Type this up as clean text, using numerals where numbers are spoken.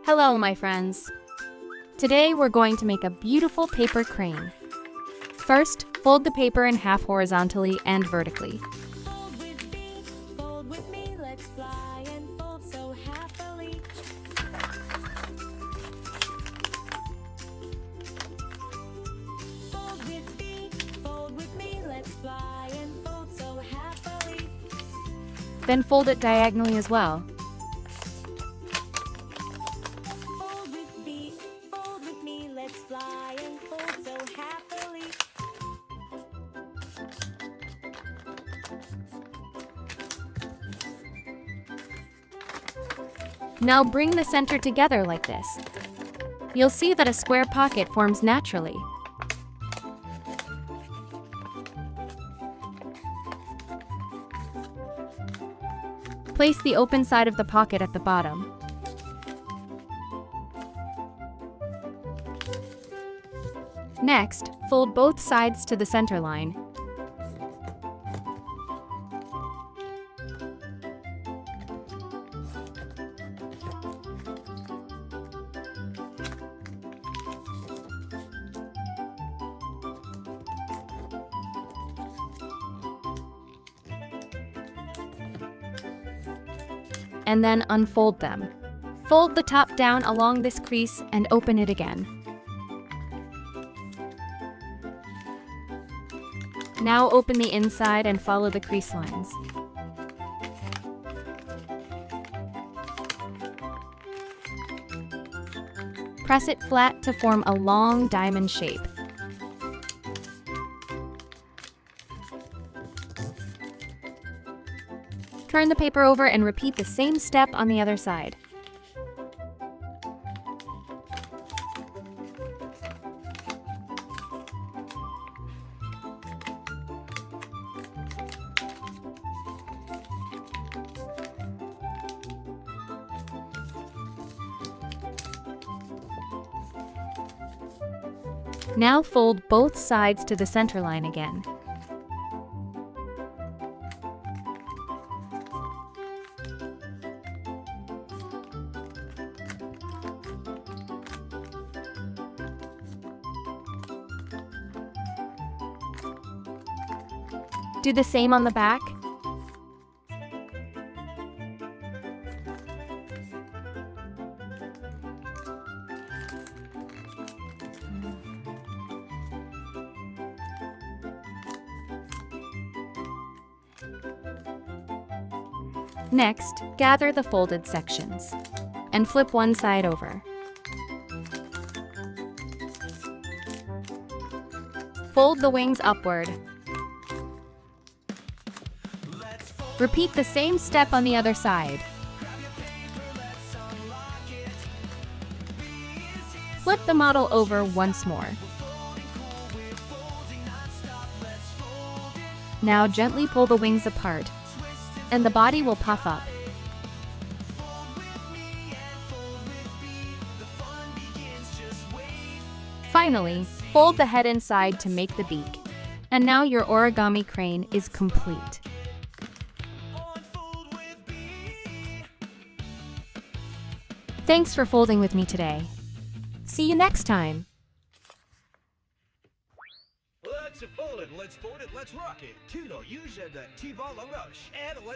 Hello, my friends. Today we're going to make a beautiful paper crane. First, fold the paper in half horizontally and vertically. Fold with me, let's fly and fold so happily. Fold with me, let's fly and fold so happily. Then fold it diagonally as well. Fold with me, let's fly and fold so happily. Now bring the center together like this. You'll see that a square pocket forms naturally. Place the open side of the pocket at the bottom. Next, fold both sides to the center line. And then unfold them. Fold the top down along this crease and open it again. Now open the inside and follow the crease lines. Press it flat to form a long diamond shape. Turn the paper over and repeat the same step on the other side. Now fold both sides to the center line again. Do the same on the back. Next, gather the folded sections and flip one side over. Fold the wings upward. Repeat the same step on the other side. Flip the model over once more. Now gently pull the wings apart, and the body will puff up. Finally, fold the head inside to make the beak. And now your origami crane is complete. Thanks for folding with me today. See you next time. Let's fold it, let's rock it. 2도 유저다 티발랑러시. And let's